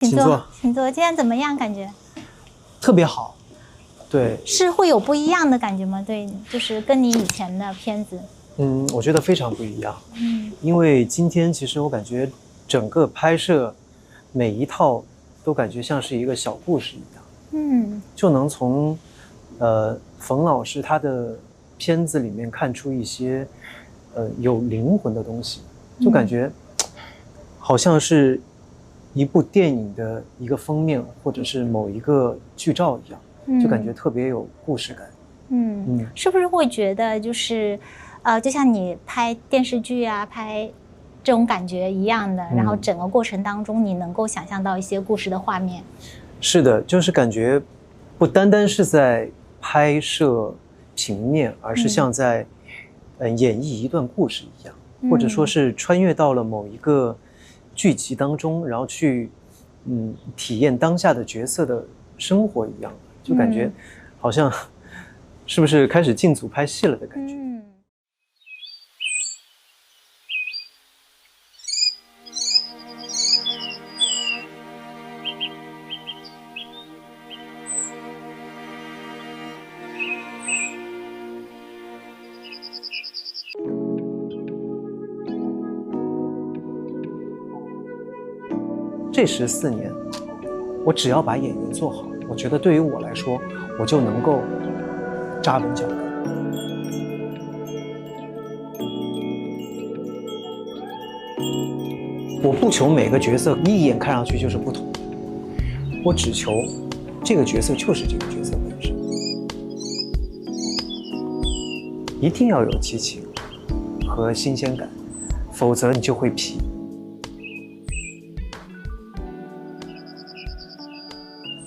请坐，请坐。今天怎么样？感觉特别好。对，是会有不一样的感觉吗？对，就是跟你以前的片子。我觉得非常不一样。因为今天其实我感觉整个拍摄每一套都感觉像是一个小故事一样。就能从冯老师他的片子里面看出一些有灵魂的东西，就感觉好像是一部电影的一个封面，或者是某一个剧照一样，就感觉特别有故事感。是不是会觉得就是就像你拍电视剧啊，拍这种感觉一样的，然后整个过程当中你能够想象到一些故事的画面？是的，就是感觉不单单是在拍摄平面，而是像在演绎一段故事一样，或者说是穿越到了某一个剧集当中，然后去体验当下的角色的生活一样，就感觉好像是不是开始进组拍戏了的感觉。这14年，我只要把演员做好，我觉得对于我来说，我就能够扎稳脚跟。我不求每个角色一眼看上去就是不同的，我只求这个角色就是这个角色本身，一定要有激情和新鲜感，否则你就会疲。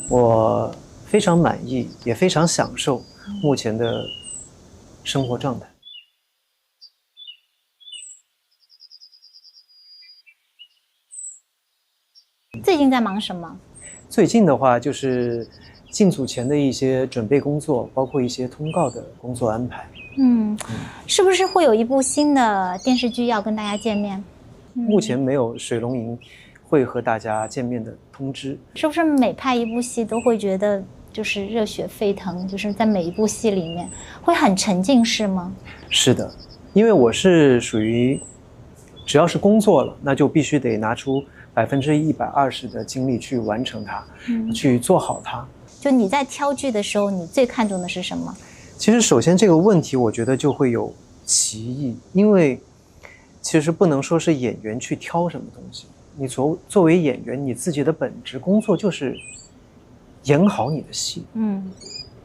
我非常满意，也非常享受目前的生活状态。最近在忙什么？最近的话，就是进组前的一些准备工作，包括一些通告的工作安排。是不是会有一部新的电视剧要跟大家见面？目前没有水龙吟会和大家见面的通知。是不是每拍一部戏都会觉得就是热血沸腾，就是在每一部戏里面会很沉浸式吗？是的，因为我是属于只要是工作了，那就必须得拿出120%的精力去完成它，去做好它。就你在挑剧的时候，你最看重的是什么？其实首先这个问题我觉得就会有歧义，因为其实不能说是演员去挑什么东西，你作为演员，你自己的本职工作就是演好你的戏。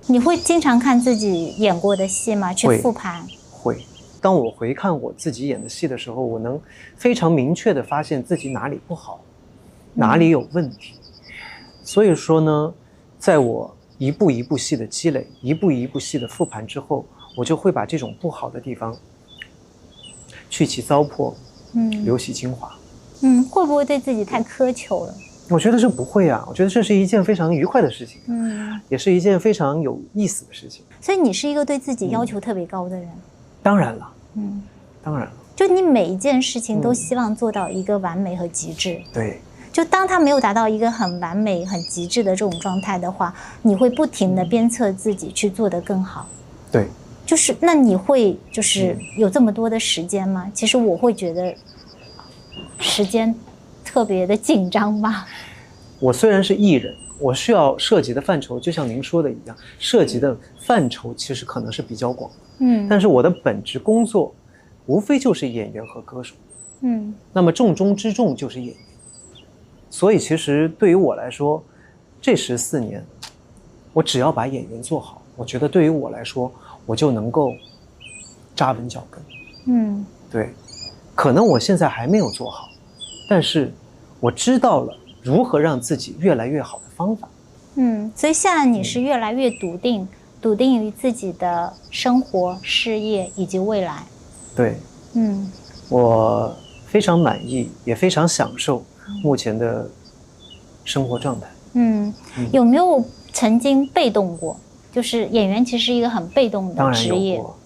你会经常看自己演过的戏吗？去复盘？会。当我回看我自己演的戏的时候，我能非常明确地发现自己哪里不好，哪里有问题。所以说呢，在我一步一步戏的积累，一步一步戏的复盘之后，我就会把这种不好的地方去其糟粕，留洗精华。会不会对自己太苛求了？我觉得这不会啊，我觉得这是一件非常愉快的事情，也是一件非常有意思的事情。所以你是一个对自己要求特别高的人。当然了，当然了，就你每一件事情都希望做到一个完美和极致。对。就当他没有达到一个很完美、很极致的这种状态的话，你会不停地鞭策自己去做得更好。对。就是那你会就是有这么多的时间吗？其实我会觉得时间特别的紧张吧。我虽然是艺人，我需要涉及的范畴就像您说的一样，涉及的范畴其实可能是比较广的。但是我的本职工作无非就是演员和歌手。那么重中之重就是演员。所以其实对于我来说，这14年我只要把演员做好，我觉得对于我来说，我就能够扎稳脚跟。对，可能我现在还没有做好，但是我知道了如何让自己越来越好的方法。所以现在你是越来越笃定于自己的生活、事业以及未来。对。我非常满意，也非常享受目前的生活状态。有没有曾经被动过？就是演员其实是一个很被动的职业。当然有过。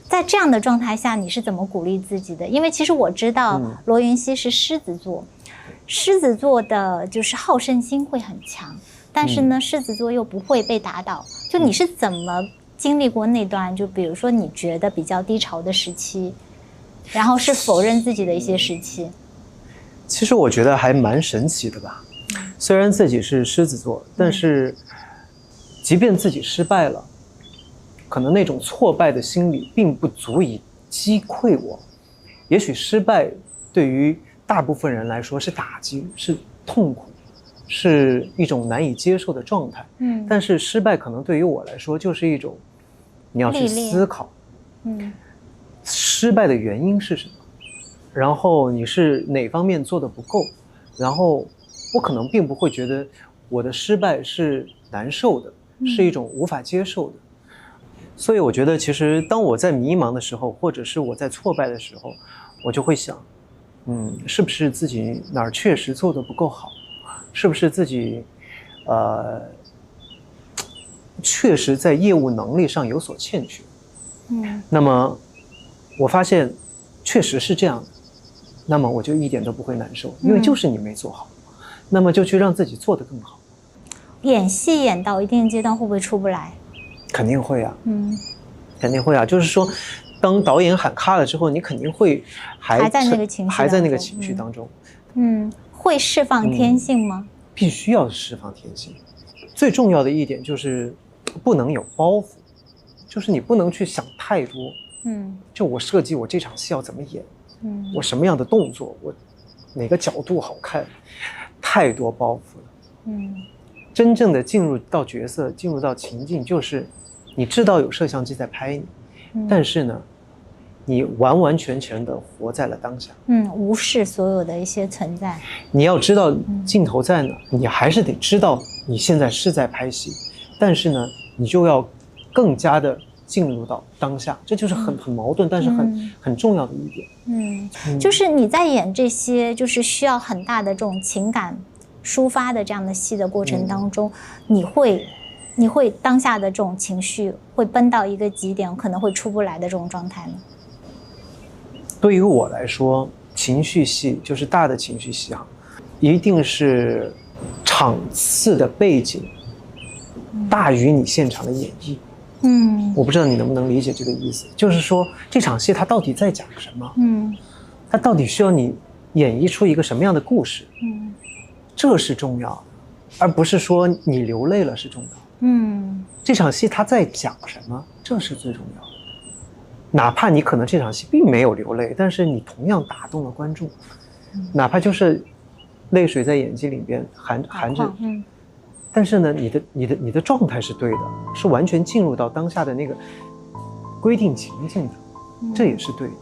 在这样的状态下，你是怎么鼓励自己的？因为其实我知道罗云熙是狮子座，狮子座的就是好胜心会很强，但是呢，狮子座又不会被打倒。就你是怎么经历过那段，就比如说你觉得比较低潮的时期，然后是否认自己的一些时期？其实我觉得还蛮神奇的吧。虽然自己是狮子座，但是即便自己失败了，可能那种挫败的心理并不足以击溃我。也许失败对于大部分人来说是打击，是痛苦，是一种难以接受的状态。但是失败可能对于我来说就是一种，你要去思考，失败的原因是什么，然后你是哪方面做得不够，然后我可能并不会觉得我的失败是难受的，是一种无法接受的。所以我觉得其实当我在迷茫的时候，或者是我在挫败的时候，我就会想，是不是自己哪儿确实做得不够好，是不是自己确实在业务能力上有所欠缺。那么我发现确实是这样的，那么我就一点都不会难受，因为就是你没做好，那么就去让自己做得更好。演戏演到一定阶段会不会出不来？肯定会啊，肯定会啊。就是说，当导演喊卡了之后，你肯定会还在那个情绪当中。会释放天性吗？必须要释放天性。最重要的一点就是不能有包袱，就是你不能去想太多。就我设计我这场戏要怎么演，我什么样的动作，我哪个角度好看，太多包袱了。真正的进入到角色，进入到情境，就是你知道有摄像机在拍你，但是呢，你完完全全的活在了当下。无视所有的一些存在。你要知道镜头在哪，你还是得知道你现在是在拍戏，但是呢，你就要更加的进入到当下，这就是很矛盾，但是很重要的一点。就是你在演这些就是需要很大的这种情感抒发的这样的戏的过程当中，你会当下的这种情绪会奔到一个极点，可能会出不来的这种状态吗？对于我来说，情绪戏就是大的情绪戏一定是场次的背景大于你现场的演绎。我不知道你能不能理解这个意思，就是说这场戏它到底在讲什么，它到底需要你演绎出一个什么样的故事，这是重要的，而不是说你流泪了是重要的。这场戏它在讲什么，这是最重要的。哪怕你可能这场戏并没有流泪，但是你同样打动了观众，哪怕就是泪水在眼睛里边含着，但是呢，你的状态是对的，是完全进入到当下的那个规定情境的，这也是对的。